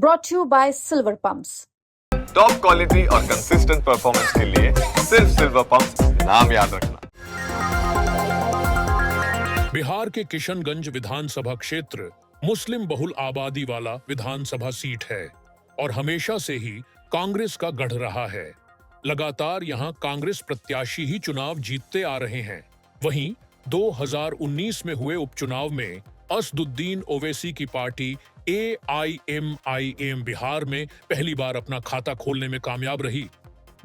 brought to you by Silver Pumps. Top quality और consistent performance के लिए सिर्फ सिल्वर पंप नाम याद रखना। बिहार के किशनगंज विधानसभा क्षेत्र मुस्लिम बहुल आबादी वाला विधानसभा सीट है और हमेशा से ही कांग्रेस का गढ़ रहा है। लगातार यहां कांग्रेस प्रत्याशी ही चुनाव जीतते आ रहे हैं। वहीं 2019 में हुए उपचुनाव में असदुद्दीन ओवैसी की पार्टी AIMIM बिहार में पहली बार अपना खाता खोलने में कामयाब रही।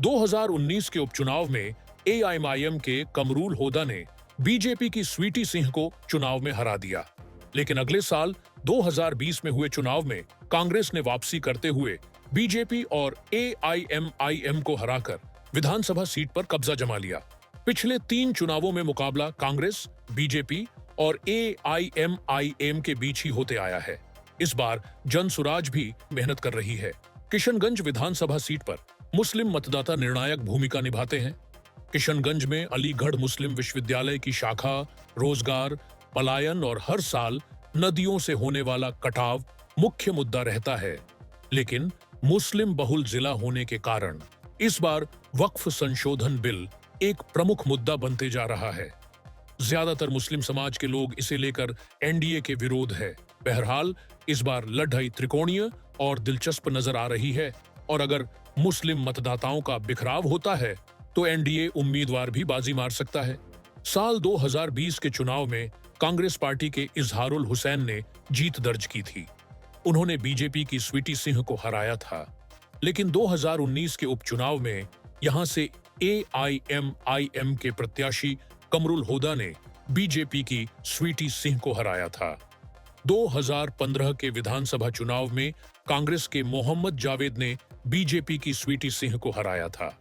2019 के उपचुनाव में AIMIM के कमरूल होदा ने बीजेपी की स्वीटी सिंह को चुनाव में हरा दिया, लेकिन अगले साल 2020 में हुए चुनाव में कांग्रेस ने वापसी करते हुए बीजेपी और AIMIM को हराकर विधानसभा सीट पर कब्जा जमा लिया। पिछले 3 चुनावों में मुकाबला कांग्रेस, बीजेपी और AIMIM के बीच ही होते आया है। इस बार जनसुराज भी मेहनत कर रही है। किशनगंज विधानसभा सीट पर मुस्लिम मतदाता निर्णायक भूमिका निभाते हैं। किशनगंज में अलीगढ़ मुस्लिम विश्वविद्यालय की शाखा, रोजगार, पलायन और हर साल नदियों से होने वाला कटाव मुख्य मुद्दा रहता है। लेकिन मुस्लिम बहुल जिला होने के कारण इस बार वक्फ संशोधन बिल एक प्रमुख मुद्दा बनते जा रहा है। ज्यादातर मुस्लिम समाज के लोग इसे लेकर NDA के विरोध है। बहरहाल इस बार लड़ाई त्रिकोणीय और दिलचस्प नजर आ रही है और अगर मुस्लिम मतदाताओं का बिखराव होता है तो NDA उम्मीदवार भी बाजी मार सकता है। साल 2020 के चुनाव में कांग्रेस पार्टी के इजहारुल हुसैन ने जीत दर्ज की थी। उन्होंने बीजेपी की स्वीटी सिंह को हराया था, लेकिन 2019 के उपचुनाव में यहां से AIMIM के प्रत्याशी कमरुल होदा ने बीजेपी की स्वीटी सिंह को हराया था। 2015 के विधानसभा चुनाव में कांग्रेस के मोहम्मद जावेद ने बीजेपी की स्वीटी सिंह को हराया था।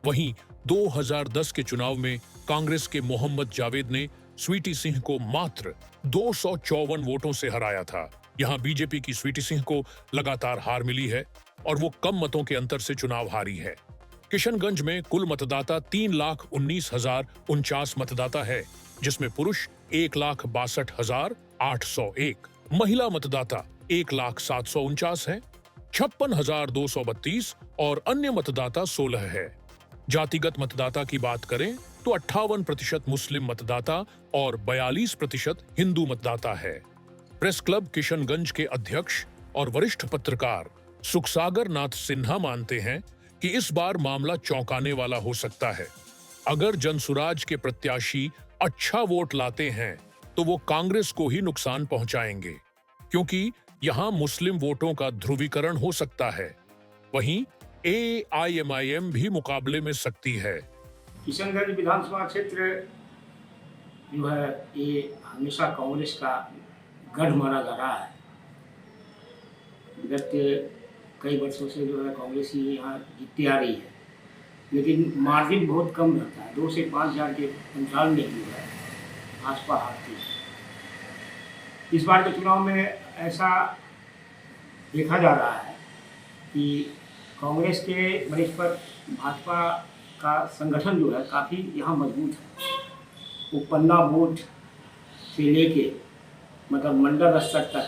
वहीं 2010 के चुनाव में कांग्रेस के मोहम्मद जावेद ने स्वीटी सिंह को मात्र 254 वोटों से हराया था। यहां बीजेपी की स्वीटी सिंह को लगातार हार मिली है और वो कम मतों के अंतर से चुनाव हारी है। किशनगंज में कुल मतदाता 3,19,049 मतदाता है, जिसमें पुरुष 1,62,801, महिला मतदाता 1,07,49 है, 56,232 और अन्य मतदाता 16 है। जातिगत मतदाता की बात करें तो 58% मुस्लिम मतदाता और 42% हिंदू मतदाता है। प्रेस क्लब किशनगंज के अध्यक्ष और वरिष्ठ पत्रकार सुखसागर नाथ सिन्हा मानते हैं कि इस बार मामला चौंकाने वाला हो सकता है। अगर जनसुराज के प्रत्याशी अच्छा वोट लाते हैं तो वो कांग्रेस को ही नुकसान पहुंचाएंगे, क्योंकि यहां मुस्लिम वोटों का ध्रुवीकरण हो सकता है। वहीं AIMIM भी मुकाबले में सकती है। किशनगंज विधानसभा क्षेत्र जो है ये हमेशा कांग्रेस का गढ़ माना जा रहा है। विगत कई वर्षों से जो है कांग्रेस ही यहाँ जीतती आ रही है, लेकिन मार्जिन बहुत कम रहता है। 2 से 5 हज़ार के अंतराल में जो है भाजपा हारती है। इस बार के चुनाव में ऐसा देखा जा रहा है कि कांग्रेस के वरिष्ठ पर भाजपा का संगठन जो है काफ़ी यहाँ मजबूत है। वो पन्ना बूथ से लेके मतलब मंडल स्तर तक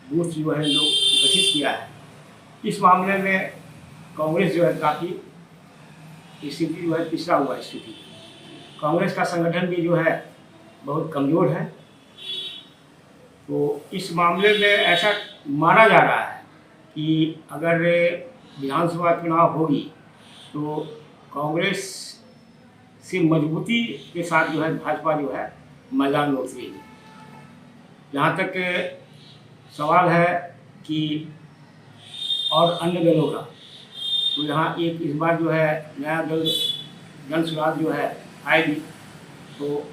बूथ जो है लोग गठित किया है। इस मामले में कांग्रेस जो है काफ़ी स्थिति जो है पिछड़ा हुआ स्थिति। कांग्रेस का संगठन भी जो है बहुत कमज़ोर है। तो इस मामले में ऐसा माना जा रहा है कि अगर विधानसभा चुनाव होगी तो कांग्रेस से मजबूती के साथ जो है भाजपा जो है मैदान में उतरेगी। जहाँ तक सवाल है कि और अन्य दलों का, तो यहाँ एक इस बार जो है नया दल जनसुराज जो है आएगी। तो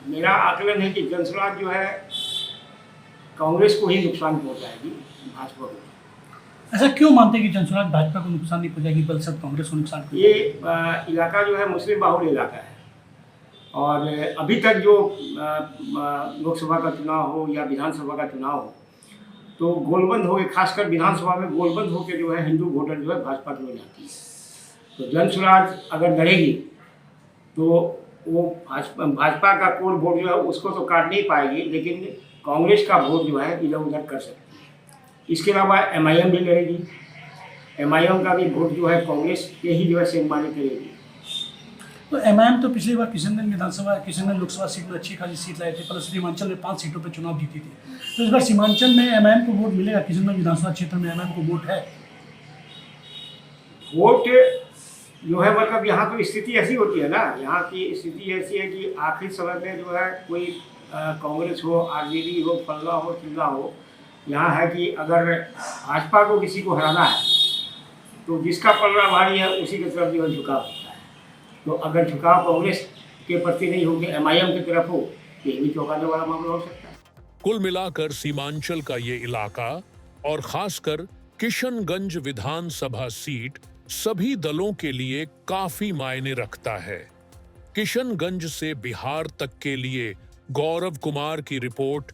मेरा आकलन है कि जनसुराज जो है कांग्रेस को ही नुकसान पहुँचाएगी, भाजपा को। ऐसा क्यों मानते हैं कि जनसुराज भाजपा को नुकसान नहीं पहुंचाएगी बल्कि सब कांग्रेस को नुकसान पहुंचाएगी? ये इलाका जो है मुस्लिम बाहुल इलाका है और अभी तक जो लोकसभा का चुनाव हो या विधानसभा का चुनाव हो तो गोलबंद हो गए, खासकर विधानसभा में गोलबंद होकर जो है हिंदू वोटर जो है भाजपा की हो जाती है। तो जनसुराज अगर लड़ेगी तो वो भाजपा का कोर वोट जो है उसको तो काट नहीं पाएगी, लेकिन कांग्रेस का वोट जो है इधर उधर कर सकती है। इसके अलावा MIM भी लड़ेगी। MIM का भी वोट जो है कांग्रेस के ही जो है सिंबॉली करेगी। तो MIM तो पिछली बार किशनगंज लोकसभा सीट में अच्छी खासी सीट लाए थे, प्लस सीमांचल में 5 सीटों पर चुनाव जीती थी। तो इस बार सीमांचल में MIM को वोट मिलेगा? किशनगंज विधानसभा क्षेत्र में MIM को वोट है? वोट जो है मतलब यहाँ तो स्थिति ऐसी होती है ना, यहाँ की स्थिति ऐसी है कि आखिरी समय में जो है कोई कांग्रेस हो, RJD हो, फल्ला हो, चिल्ला हो, यहाँ है कि अगर भाजपा को किसी को हराना है तो जिसका पलड़ा भारी है उसी की तरफ जो है झुकाव होता है। तो अगर झुकाव कांग्रेस के प्रति नहीं हो, MIM की तरफ हो, तो ये भी चौंकाने वाला मामला हो सकता है। कुल मिलाकर सीमांचल का ये इलाका और खासकर किशनगंज विधानसभा सीट सभी दलों के लिए काफी मायने रखता है। किशनगंज से बिहार तक के लिए गौरव कुमार की रिपोर्ट,